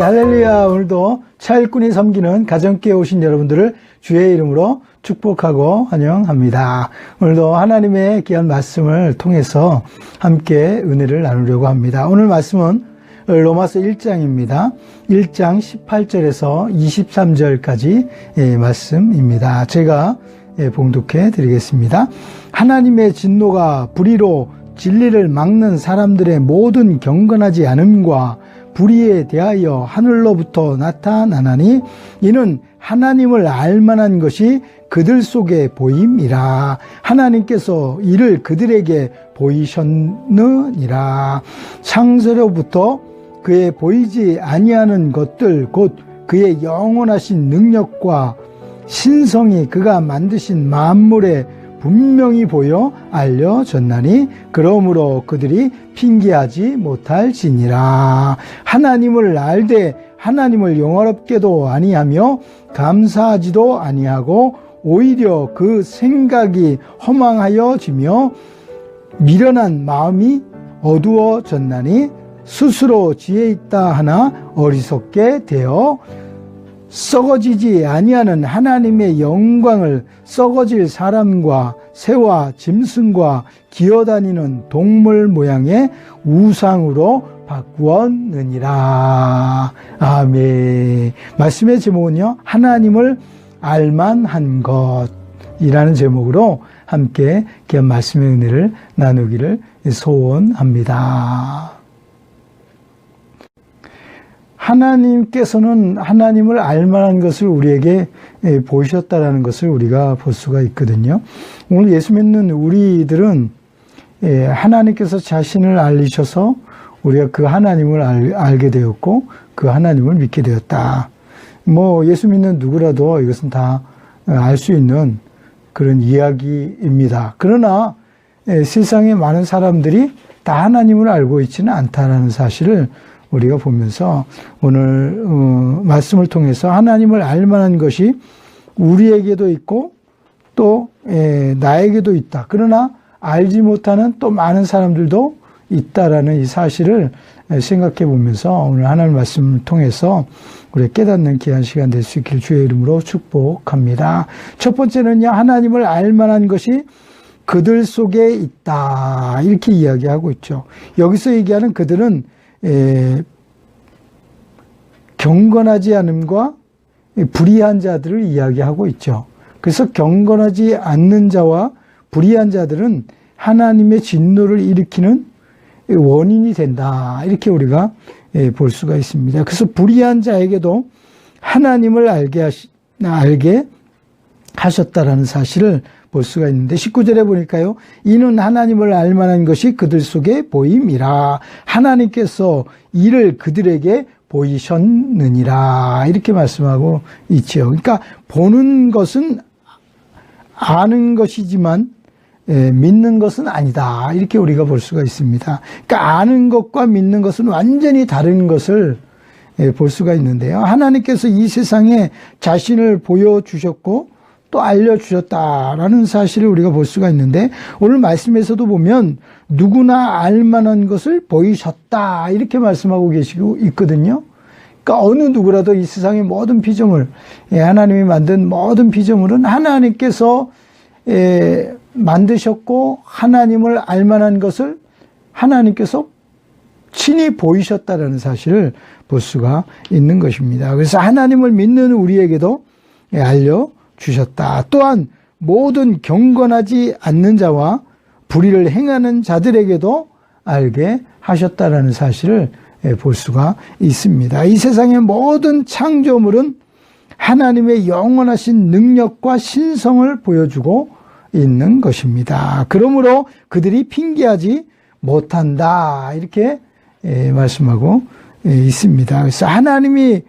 할렐루야. 오늘도 차일꾼이 섬기는 가정교회 오신 여러분들을 주의 이름으로 축복하고 환영합니다. 오늘도 하나님의 귀한 말씀을 통해서 함께 은혜를 나누려고 합니다. 오늘 말씀은 로마서 1장입니다. 1장 18절에서 23절까지 말씀입니다. 제가 봉독해 드리겠습니다. 하나님의 진노가 불의로 진리를 막는 사람들의 모든 경건하지 않음과 불의에 대하여 하늘로부터 나타나나니 이는 하나님을 알만한 것이 그들 속에 보임이라. 하나님께서 이를 그들에게 보이셨느니라. 창세로부터 그의 보이지 아니하는 것들 곧 그의 영원하신 능력과 신성이 그가 만드신 만물에 분명히 보여 알려졌나니 그러므로 그들이 핑계하지 못할지니라. 하나님을 알되 하나님을 영화롭게도 아니하며 감사하지도 아니하고 오히려 그 생각이 허망하여지며 미련한 마음이 어두워졌나니 스스로 지혜 있다 하나 어리석게 되어 썩어지지 아니하는 하나님의 영광을 썩어질 사람과 새와 짐승과 기어다니는 동물 모양의 우상으로 바꾸었느니라. 아멘. 말씀의 제목은요, 하나님을 알만한 것이라는 제목으로 함께 귀한 말씀의 은혜를 나누기를 소원합니다. 하나님께서는 하나님을 알만한 것을 우리에게 보이셨다라는 것을 우리가 볼 수가 있거든요. 오늘 예수 믿는 우리들은 하나님께서 자신을 알리셔서 우리가 그 하나님을 알게 되었고 그 하나님을 믿게 되었다. 예수 믿는 누구라도 이것은 다 알 수 있는 그런 이야기입니다. 그러나 세상의 많은 사람들이 다 하나님을 알고 있지는 않다라는 사실을 우리가 보면서 오늘 말씀을 통해서 하나님을 알만한 것이 우리에게도 있고 또 나에게도 있다. 그러나 알지 못하는 또 많은 사람들도 있다라는 이 사실을 생각해 보면서 오늘 하나님 말씀을 통해서 우리가 깨닫는 귀한 시간 될 수 있길 주의 이름으로 축복합니다. 첫 번째는요, 하나님을 알만한 것이 그들 속에 있다. 이렇게 이야기하고 있죠. 여기서 얘기하는 그들은 경건하지 않음과 불의한 자들을 이야기하고 있죠. 그래서 경건하지 않는 자와 불의한 자들은 하나님의 진노를 일으키는 원인이 된다. 이렇게 우리가 볼 수가 있습니다. 그래서 불의한 자에게도 하나님을 알게 하셨다라는 사실을 볼 수가 있는데 19절에 보니까요. 이는 하나님을 알만한 것이 그들 속에 보임이라. 하나님께서 이를 그들에게 보이셨느니라. 이렇게 말씀하고 있죠. 그러니까 보는 것은 아는 것이지만 믿는 것은 아니다. 이렇게 우리가 볼 수가 있습니다. 그러니까 아는 것과 믿는 것은 완전히 다른 것을 볼 수가 있는데요. 하나님께서 이 세상에 자신을 보여주셨고 또 알려주셨다라는 사실을 우리가 볼 수가 있는데 오늘 말씀에서도 보면 누구나 알만한 것을 보이셨다 이렇게 말씀하고 계시고 있거든요. 그러니까 어느 누구라도 이 세상의 모든 피조물, 하나님이 만든 모든 피조물은 하나님께서 만드셨고 하나님을 알만한 것을 하나님께서 친히 보이셨다라는 사실을 볼 수가 있는 것입니다. 그래서 하나님을 믿는 우리에게도 알려주셨다. 또한 모든 경건하지 않는 자와 불의를 행하는 자들에게도 알게 하셨다라는 사실을 볼 수가 있습니다. 이 세상의 모든 창조물은 하나님의 영원하신 능력과 신성을 보여주고 있는 것입니다. 그러므로 그들이 핑계하지 못한다. 이렇게 말씀하고 있습니다. 그래서 하나님이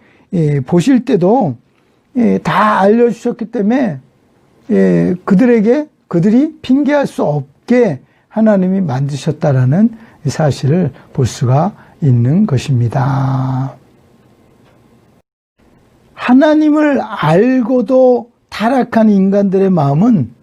보실 때도 다 알려주셨기 때문에 그들이 핑계할 수 없게 하나님이 만드셨다라는 사실을 볼 수가 있는 것입니다. 하나님을 알고도 타락한 인간들의 마음은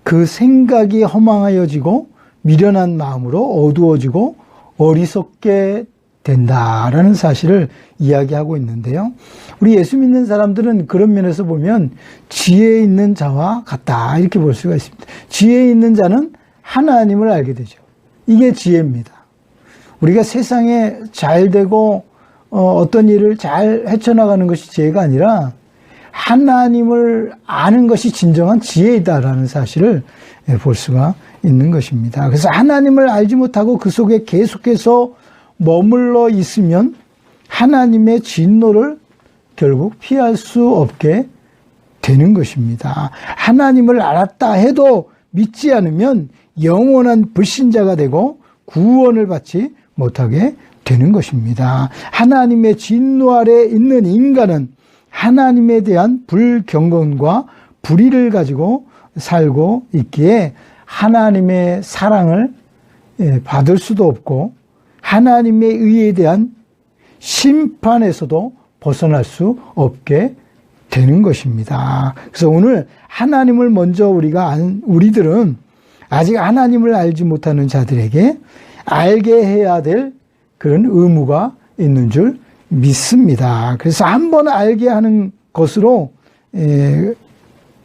그 생각이 허망하여지고 미련한 마음으로 어두워지고 어리석게 된다라는 사실을 이야기하고 있는데요. 우리 예수 믿는 사람들은 그런 면에서 보면 지혜 있는 자와 같다 이렇게 볼 수가 있습니다. 지혜 있는 자는 하나님을 알게 되죠. 이게 지혜입니다. 우리가 세상에 잘 되고 어떤 일을 잘 헤쳐나가는 것이 지혜가 아니라 하나님을 아는 것이 진정한 지혜이다라는 사실을 볼 수가 있는 것입니다. 그래서 하나님을 알지 못하고 그 속에 계속해서 머물러 있으면 하나님의 진노를 결국 피할 수 없게 되는 것입니다. 하나님을 알았다 해도 믿지 않으면 영원한 불신자가 되고 구원을 받지 못하게 되는 것입니다. 하나님의 진노 아래 있는 인간은 하나님에 대한 불경건과 불의를 가지고 살고 있기에 하나님의 사랑을 받을 수도 없고 하나님의 의에 대한 심판에서도 벗어날 수 없게 되는 것입니다. 그래서 오늘 하나님을 먼저 우리들은 아직 하나님을 알지 못하는 자들에게 알게 해야 될 그런 의무가 있는 줄 믿습니다. 그래서 한번 알게 하는 것으로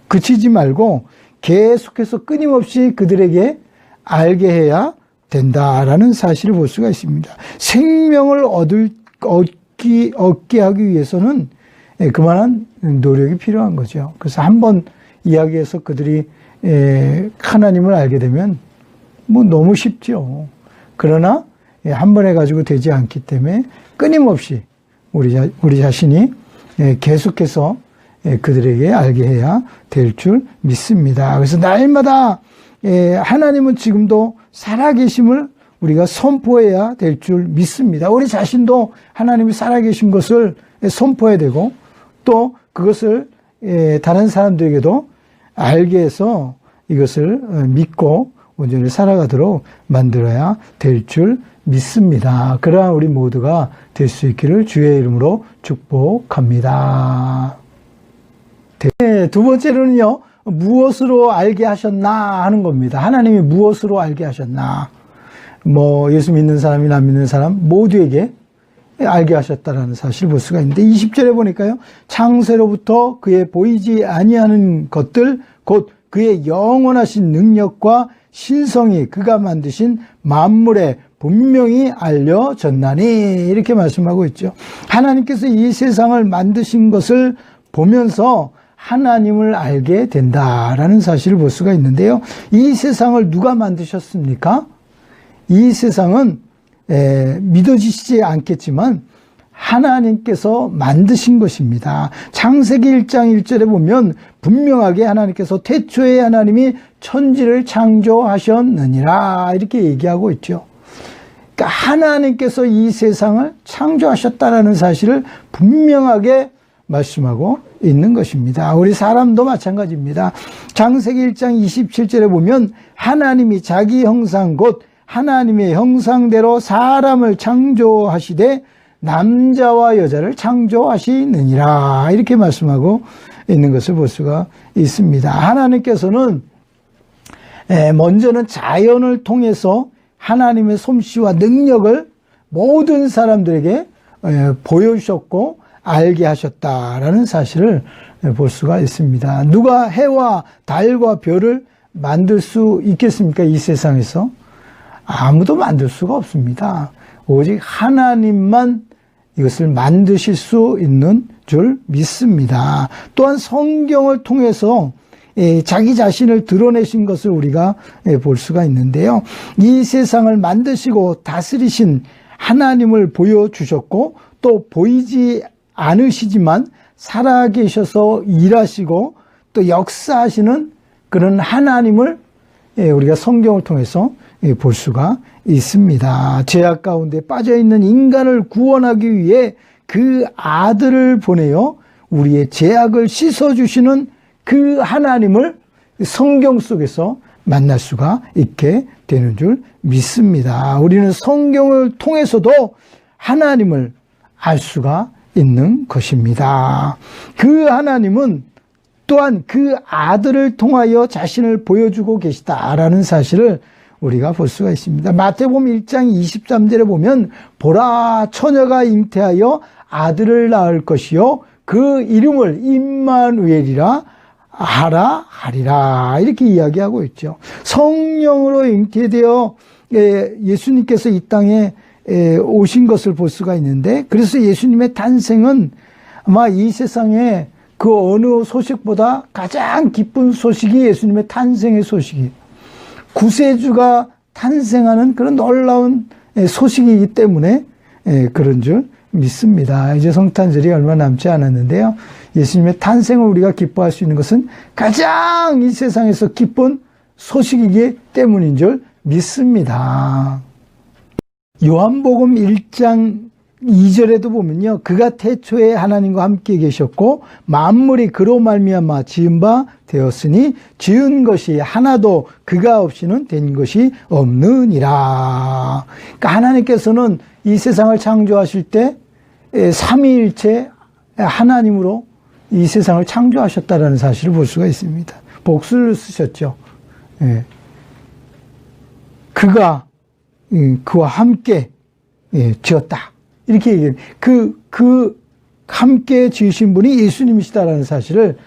그치지 말고 계속해서 끊임없이 그들에게 알게 해야 된다라는 사실을 볼 수가 있습니다. 생명을 얻게 하기 위해서는 그만한 노력이 필요한 거죠. 그래서 한번 이야기해서 그들이 하나님을 알게 되면 뭐 너무 쉽죠. 그러나 한 번 해가지고 되지 않기 때문에 끊임없이 우리 자신이 계속해서 그들에게 알게 해야 될 줄 믿습니다. 그래서 날마다 하나님은 지금도 살아계심을 우리가 선포해야 될 줄 믿습니다. 우리 자신도 하나님이 살아계신 것을 선포해야 되고 또 그것을 다른 사람들에게도 알게 해서 이것을 믿고 온전히 살아가도록 만들어야 될 줄 믿습니다. 그러한 우리 모두가 될 수 있기를 주의 이름으로 축복합니다. 두 번째로는요, 무엇으로 알게 하셨나 하는 겁니다. 하나님이 무엇으로 알게 하셨나. 예수 믿는 사람이나 안 믿는 사람 모두에게 알게 하셨다라는 사실을 볼 수가 있는데 20절에 보니까요. 창세로부터 그의 보이지 아니하는 것들 곧 그의 영원하신 능력과 신성이 그가 만드신 만물에 분명히 알려졌나니 이렇게 말씀하고 있죠. 하나님께서 이 세상을 만드신 것을 보면서 하나님을 알게 된다라는 사실을 볼 수가 있는데요. 이 세상을 누가 만드셨습니까? 이 세상은 믿어지시지 않겠지만 하나님께서 만드신 것입니다. 창세기 1장 1절에 보면 분명하게 하나님께서 태초에 하나님이 천지를 창조하셨느니라 이렇게 얘기하고 있죠. 그러니까 하나님께서 이 세상을 창조하셨다라는 사실을 분명하게 말씀하고 있는 것입니다. 우리 사람도 마찬가지입니다. 창세기 1장 27절에 보면 하나님이 자기 형상 곧 하나님의 형상대로 사람을 창조하시되 남자와 여자를 창조하시느니라 이렇게 말씀하고 있는 것을 볼 수가 있습니다. 하나님께서는 먼저는 자연을 통해서 하나님의 솜씨와 능력을 모든 사람들에게 보여주셨고 알게 하셨다라는 사실을 볼 수가 있습니다. 누가 해와 달과 별을 만들 수 있겠습니까? 이 세상에서 아무도 만들 수가 없습니다. 오직 하나님만 이것을 만드실 수 있는 줄 믿습니다. 또한 성경을 통해서 자기 자신을 드러내신 것을 우리가 볼 수가 있는데요. 이 세상을 만드시고 다스리신 하나님을 보여주셨고 또 보이지 않으시지만 살아계셔서 일하시고 또 역사하시는 그런 하나님을 우리가 성경을 통해서 볼 수가 있습니다. 죄악 가운데 빠져있는 인간을 구원하기 위해 그 아들을 보내어 우리의 죄악을 씻어주시는 그 하나님을 성경 속에서 만날 수가 있게 되는 줄 믿습니다. 우리는 성경을 통해서도 하나님을 알 수가 있는 것입니다. 그 하나님은 또한 그 아들을 통하여 자신을 보여주고 계시다라는 사실을 우리가 볼 수가 있습니다. 마태복음 1장 23절에 보면 보라 처녀가 잉태하여 아들을 낳을 것이요 그 이름을 임마누엘이라 하리라 이렇게 이야기하고 있죠. 성령으로 잉태되어 예수님께서 이 땅에 오신 것을 볼 수가 있는데, 그래서 예수님의 탄생은 아마 이 세상에 그 어느 소식보다 가장 기쁜 소식이 예수님의 탄생의 소식이에요. 구세주가 탄생하는 그런 놀라운 소식이기 때문에 그런 줄 믿습니다. 이제 성탄절이 얼마 남지 않았는데요. 예수님의 탄생을 우리가 기뻐할 수 있는 것은 가장 이 세상에서 기쁜 소식이기 때문인 줄 믿습니다. 요한복음 1장 2절에도 보면요. 그가 태초에 하나님과 함께 계셨고 만물이 그로 말미암아 지은 바 되었으니 지은 것이 하나도 그가 없이는 된 것이 없느니라. 그러니까 하나님께서는 이 세상을 창조하실 때 삼위일체 하나님으로 이 세상을 창조하셨다라는 사실을 볼 수가 있습니다. 복수를 쓰셨죠. 그와 함께 지었다. 이렇게 얘기해요. 그 함께 지으신 분이 예수님이시다라는 사실을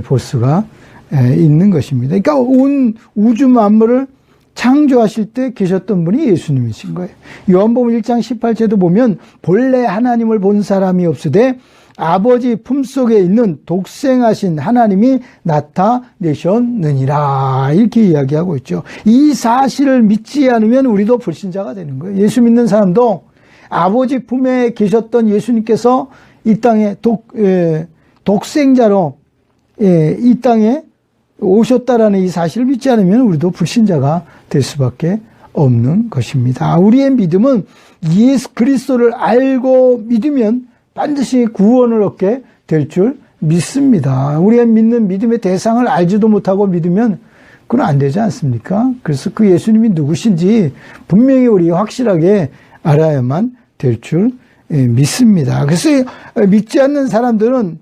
볼 수가 있는 것입니다. 그러니까 온 우주 만물을 창조하실 때 계셨던 분이 예수님이신 거예요. 요한복음 1장 18절도 보면 본래 하나님을 본 사람이 없으되 아버지 품속에 있는 독생하신 하나님이 나타내셨느니라 이렇게 이야기하고 있죠. 이 사실을 믿지 않으면 우리도 불신자가 되는 거예요. 예수 믿는 사람도 아버지 품에 계셨던 예수님께서 이 땅에 독생자로 이 땅에 오셨다라는 이 사실을 믿지 않으면 우리도 불신자가 될 수밖에 없는 것입니다. 우리의 믿음은 예수 그리스도를 알고 믿으면 반드시 구원을 얻게 될 줄 믿습니다. 우리가 믿는 믿음의 대상을 알지도 못하고 믿으면 그건 안 되지 않습니까? 그래서 그 예수님이 누구신지 분명히 우리 확실하게 알아야만 될 줄 믿습니다. 그래서 믿지 않는 사람들은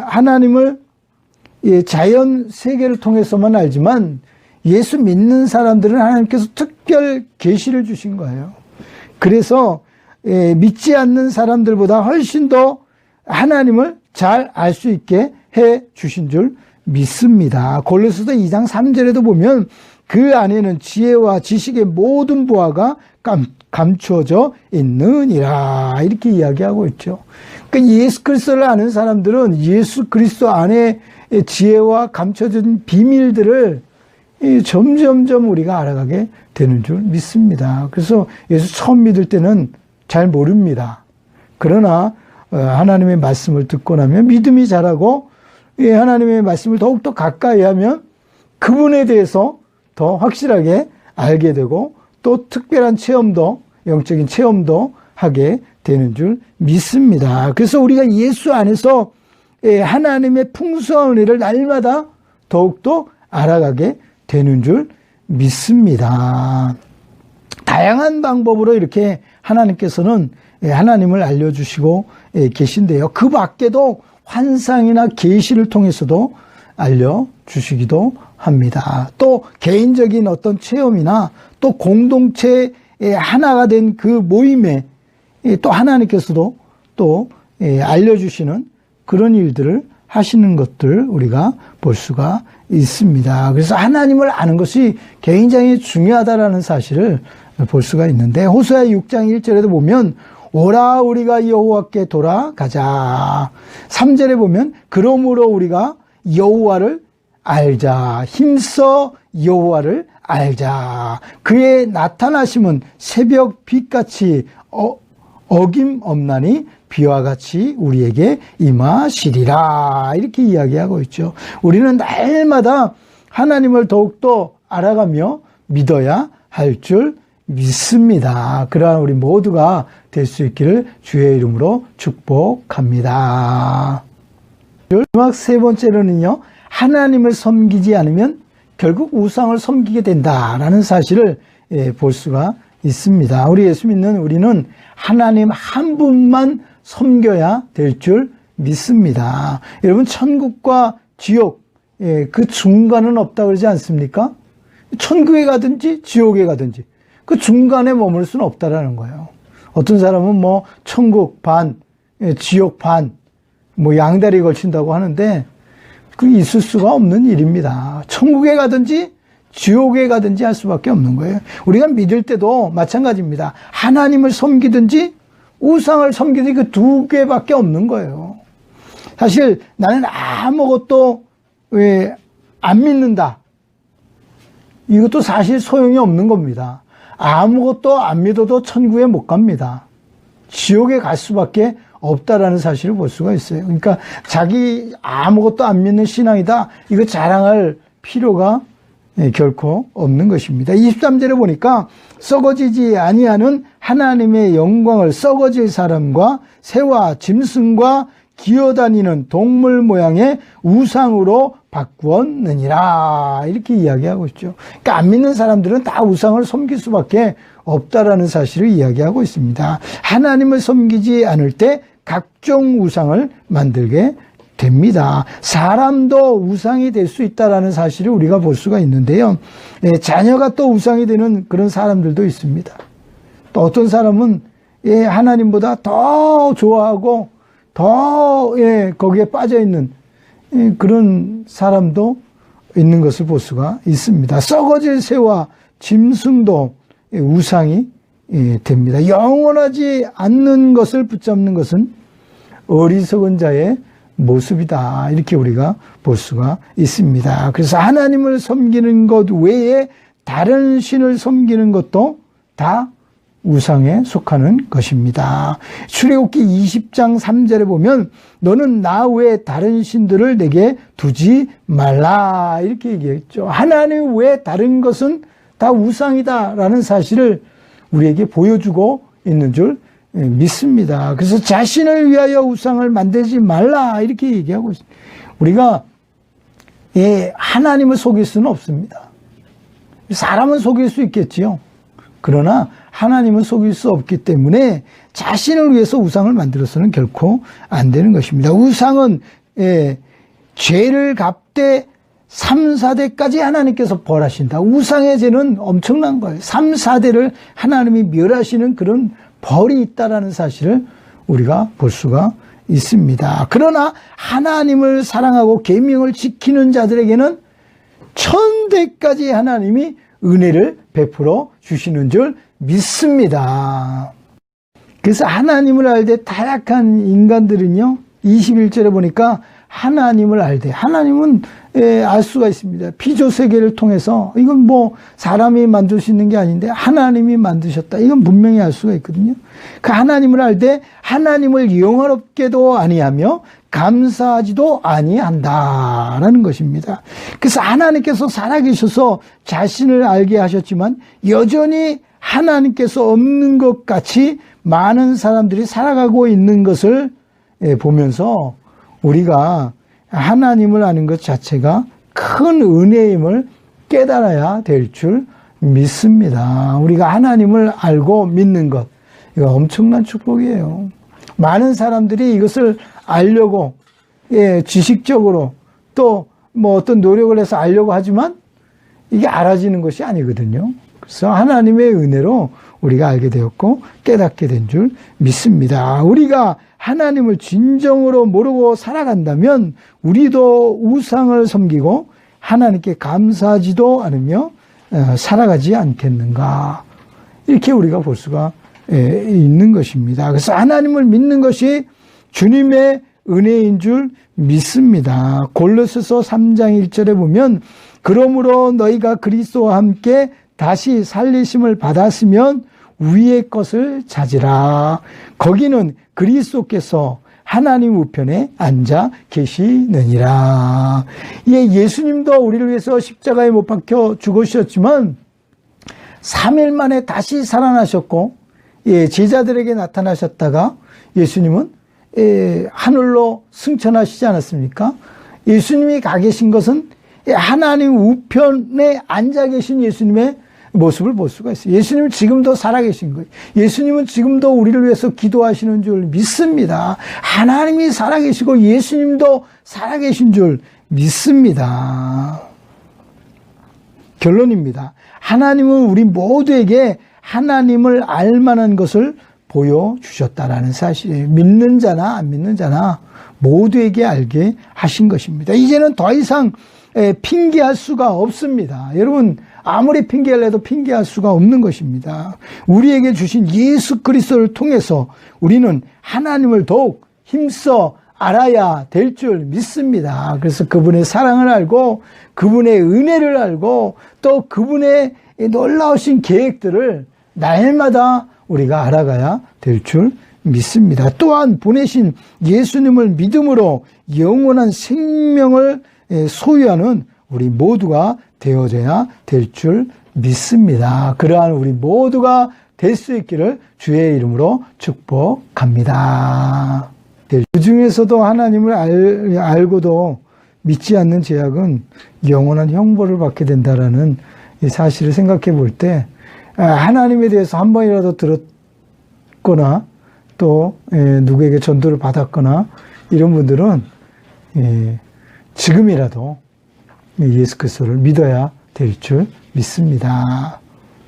하나님을 자연 세계를 통해서만 알지만 예수 믿는 사람들은 하나님께서 특별 계시를 주신 거예요. 그래서 믿지 않는 사람들보다 훨씬 더 하나님을 잘 알 수 있게 해 주신 줄 믿습니다. 골로새서 2장 3절에도 보면 그 안에는 지혜와 지식의 모든 보화가 감추어져 있느니라 이렇게 이야기하고 있죠. 그러니까 예수 그리스도를 아는 사람들은 예수 그리스도 안에 지혜와 감춰진 비밀들을 점점점 우리가 알아가게 되는 줄 믿습니다. 그래서 예수 처음 믿을 때는 잘 모릅니다. 그러나 하나님의 말씀을 듣고 나면 믿음이 자라고 하나님의 말씀을 더욱더 가까이 하면 그분에 대해서 더 확실하게 알게 되고 또 특별한 체험도 영적인 체험도 하게 되는 줄 믿습니다. 그래서 우리가 예수 안에서 하나님의 풍성한 은혜를 날마다 더욱더 알아가게 되는 줄 믿습니다. 다양한 방법으로 이렇게 하나님께서는 하나님을 알려주시고 계신데요. 그 밖에도 환상이나 계시를 통해서도 알려주시기도 합니다. 또 개인적인 어떤 체험이나 또 공동체의 하나가 된 그 모임에 또 하나님께서도 또 알려주시는 그런 일들을 하시는 것들 우리가 볼 수가 있습니다. 그래서 하나님을 아는 것이 굉장히 중요하다라는 사실을 볼 수가 있는데 호세아 6장 1절에도 보면 오라 우리가 여호와께 돌아가자. 3절에 보면 그러므로 우리가 여호와를 알자. 힘써 여호와를 알자. 그의 나타나심은 새벽 빛같이 어김없나니 비와 같이 우리에게 임하시리라. 이렇게 이야기하고 있죠. 우리는 날마다 하나님을 더욱더 알아가며 믿어야 할 줄 믿습니다. 그러한 우리 모두가 될 수 있기를 주의 이름으로 축복합니다. 마지막 세 번째로는요, 하나님을 섬기지 않으면 결국 우상을 섬기게 된다라는 사실을 볼 수가 있습니다. 우리 예수 믿는 우리는 하나님 한 분만 섬겨야 될 줄 믿습니다. 여러분 천국과 지옥 그 중간은 없다고 그러지 않습니까? 천국에 가든지 지옥에 가든지 그 중간에 머물 수는 없다라는 거예요. 어떤 사람은 뭐 천국 반, 지옥 반, 뭐 양다리 걸친다고 하는데 그 있을 수가 없는 일입니다. 천국에 가든지 지옥에 가든지 할 수밖에 없는 거예요. 우리가 믿을 때도 마찬가지입니다. 하나님을 섬기든지 우상을 섬기든지 그 두 개밖에 없는 거예요. 사실 나는 아무것도 왜 안 믿는다. 이것도 사실 소용이 없는 겁니다. 아무것도 안 믿어도 천국에 못 갑니다. 지옥에 갈 수밖에 없다라는 사실을 볼 수가 있어요. 그러니까 자기 아무것도 안 믿는 신앙이다. 이거 자랑할 필요가 결코 없는 것입니다. 23절에 보니까 썩어지지 아니하는 하나님의 영광을 썩어질 사람과 새와 짐승과 기어다니는 동물 모양의 우상으로 바꾸었느니라 이렇게 이야기하고 있죠. 그러니까 안 믿는 사람들은 다 우상을 섬길 수밖에 없다라는 사실을 이야기하고 있습니다. 하나님을 섬기지 않을 때 각종 우상을 만들게 됩니다. 사람도 우상이 될 수 있다라는 사실을 우리가 볼 수가 있는데요. 자녀가 또 우상이 되는 그런 사람들도 있습니다. 또 어떤 사람은 하나님보다 더 좋아하고 더 거기에 빠져 있는 그런 사람도 있는 것을 볼 수가 있습니다. 썩어질 새와 짐승도 우상이 됩니다. 영원하지 않는 것을 붙잡는 것은 어리석은 자의 모습이다. 이렇게 우리가 볼 수가 있습니다. 그래서 하나님을 섬기는 것 외에 다른 신을 섬기는 것도 다 우상에 속하는 것입니다. 출애굽기 20장 3절에 보면 너는 나 외에 다른 신들을 내게 두지 말라 이렇게 얘기했죠. 하나님 외에 다른 것은 다 우상이다라는 사실을 우리에게 보여주고 있는 줄 믿습니다. 그래서 자신을 위하여 우상을 만들지 말라 이렇게 얘기하고 있습니다. 우리가 하나님을 속일 수는 없습니다. 사람은 속일 수 있겠지요. 그러나 하나님은 속일 수 없기 때문에 자신을 위해서 우상을 만들어서는 결코 안 되는 것입니다. 우상은 죄를 갚되 3, 4대까지 하나님께서 벌하신다. 우상의 죄는 엄청난 거예요. 3, 4대를 하나님이 멸하시는 그런 벌이 있다라는 사실을 우리가 볼 수가 있습니다. 그러나 하나님을 사랑하고 계명을 지키는 자들에게는 1000대까지 하나님이 은혜를 베풀어 주시는 줄 믿습니다. 그래서 하나님을 알되 타락한 인간들은요, 21절에 보니까 하나님을 알되, 하나님은 알 수가 있습니다. 피조세계를 통해서, 이건 뭐 사람이 만들 수 있는 게 아닌데 하나님이 만드셨다. 이건 분명히 알 수가 있거든요. 그 하나님을 알되 하나님을 영화롭게도 아니하며 감사하지도 아니한다라는 것입니다. 그래서 하나님께서 살아계셔서 자신을 알게 하셨지만 여전히 하나님께서 없는 것 같이 많은 사람들이 살아가고 있는 것을 보면서 우리가 하나님을 아는 것 자체가 큰 은혜임을 깨달아야 될 줄 믿습니다. 우리가 하나님을 알고 믿는 것, 이거 엄청난 축복이에요. 많은 사람들이 이것을 알려고 지식적으로 또 뭐 어떤 노력을 해서 알려고 하지만 이게 알아지는 것이 아니거든요. 그래서 하나님의 은혜로 우리가 알게 되었고 깨닫게 된 줄 믿습니다. 우리가 하나님을 진정으로 모르고 살아간다면 우리도 우상을 섬기고 하나님께 감사하지도 않으며 살아가지 않겠는가, 이렇게 우리가 볼 수가 있는 것입니다. 그래서 하나님을 믿는 것이 주님의 은혜인 줄 믿습니다. 골로새서 3장 1절에 보면 그러므로 너희가 그리스도와 함께 다시 살리심을 받았으면 위의 것을 찾으라. 거기는 그리스도께서 하나님 우편에 앉아 계시느니라. 예수님도 우리를 위해서 십자가에 못 박혀 죽으셨지만 3일 만에 다시 살아나셨고 제자들에게 나타나셨다가 예수님은 하늘로 승천하시지 않았습니까? 예수님이 가 계신 것은 하나님 우편에 앉아 계신 예수님의 모습을 볼 수가 있어요. 예수님은 지금도 살아계신 거예요. 예수님은 지금도 우리를 위해서 기도하시는 줄 믿습니다. 하나님이 살아계시고 예수님도 살아계신 줄 믿습니다. 결론입니다. 하나님은 우리 모두에게 하나님을 알만한 것을 보여주셨다라는 사실이에요. 믿는 자나 안 믿는 자나 모두에게 알게 하신 것입니다. 이제는 더 이상 핑계할 수가 없습니다. 여러분, 아무리 핑계를 내도 핑계할 수가 없는 것입니다. 우리에게 주신 예수 그리스도를 통해서 우리는 하나님을 더욱 힘써 알아야 될 줄 믿습니다. 그래서 그분의 사랑을 알고 그분의 은혜를 알고 또 그분의 놀라우신 계획들을 날마다 우리가 알아가야 될 줄 믿습니다. 또한 보내신 예수님을 믿음으로 영원한 생명을 소유하는 우리 모두가 되어져야 될 줄 믿습니다. 그러한 우리 모두가 될 수 있기를 주의 이름으로 축복합니다. 그 중에서도 하나님을 알고도 믿지 않는 죄악은 영원한 형벌을 받게 된다라는 이 사실을 생각해 볼 때 하나님에 대해서 한 번이라도 들었거나 또 누구에게 전도를 받았거나 이런 분들은 지금이라도 예수 그리스도를 믿어야 될 줄 믿습니다.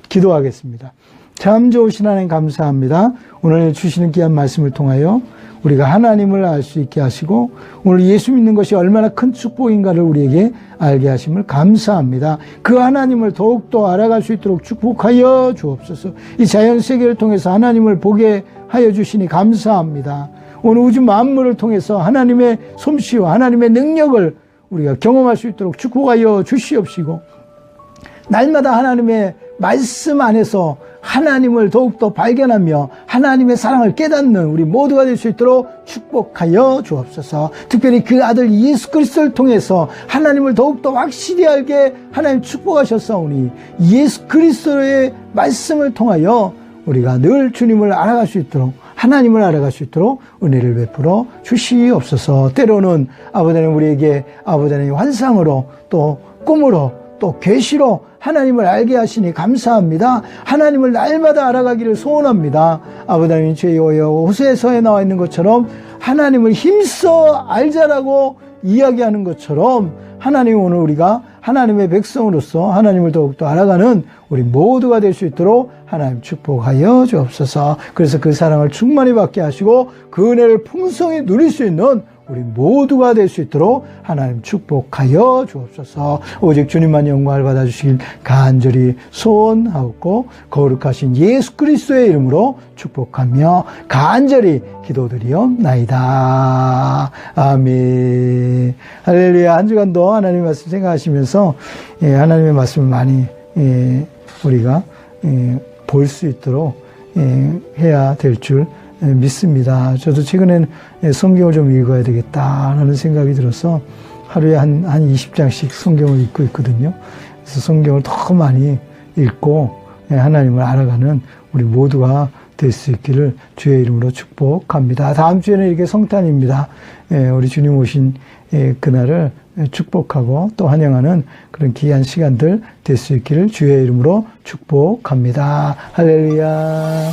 기도하겠습니다. 참 좋으신 하나님 감사합니다. 오늘 주시는 귀한 말씀을 통하여 우리가 하나님을 알 수 있게 하시고 오늘 예수 믿는 것이 얼마나 큰 축복인가를 우리에게 알게 하심을 감사합니다. 그 하나님을 더욱더 알아갈 수 있도록 축복하여 주옵소서. 이 자연세계를 통해서 하나님을 보게 하여 주시니 감사합니다. 오늘 우주 만물을 통해서 하나님의 솜씨와 하나님의 능력을 우리가 경험할 수 있도록 축복하여 주시옵시고 날마다 하나님의 말씀 안에서 하나님을 더욱더 발견하며 하나님의 사랑을 깨닫는 우리 모두가 될 수 있도록 축복하여 주옵소서. 특별히 그 아들 예수 그리스도를 통해서 하나님을 더욱더 확실히 알게 하나님 축복하셨사오니 예수 그리스도의 말씀을 통하여 우리가 늘 주님을 알아갈 수 있도록 하나님을 알아갈 수 있도록 은혜를 베풀어 주시옵소서. 때로는 아버지 하나님 우리에게 아버지 하나님 환상으로 또 꿈으로 또 계시로 하나님을 알게 하시니 감사합니다. 하나님을 날마다 알아가기를 소원합니다. 아버지 하나님 주의 호세서에 나와 있는 것처럼 하나님을 힘써 알자라고 이야기하는 것처럼 하나님 오늘 우리가 하나님의 백성으로서 하나님을 더욱더 알아가는 우리 모두가 될 수 있도록 하나님 축복하여 주옵소서. 그래서 그 사랑을 충만히 받게 하시고 그 은혜를 풍성히 누릴 수 있는 우리 모두가 될 수 있도록 하나님 축복하여 주옵소서. 오직 주님만 영광을 받아주시길 간절히 소원하옵고 거룩하신 예수 그리스도의 이름으로 축복하며 간절히 기도드리옵나이다. 아멘. 할렐루야. 한 주간도 하나님의 말씀 생각하시면서 하나님의 말씀을 많이 우리가 볼 수 있도록 해야 될 줄 믿습니다. 저도 최근엔 성경을 좀 읽어야 되겠다라는 생각이 들어서 하루에 한 20장씩 성경을 읽고 있거든요. 그래서 성경을 더 많이 읽고 하나님을 알아가는 우리 모두가 될 수 있기를 주의 이름으로 축복합니다. 다음 주에는 이렇게 성탄입니다. 우리 주님 오신 그날을 축복하고 또 환영하는 그런 귀한 시간들 될 수 있기를 주의 이름으로 축복합니다. 할렐루야.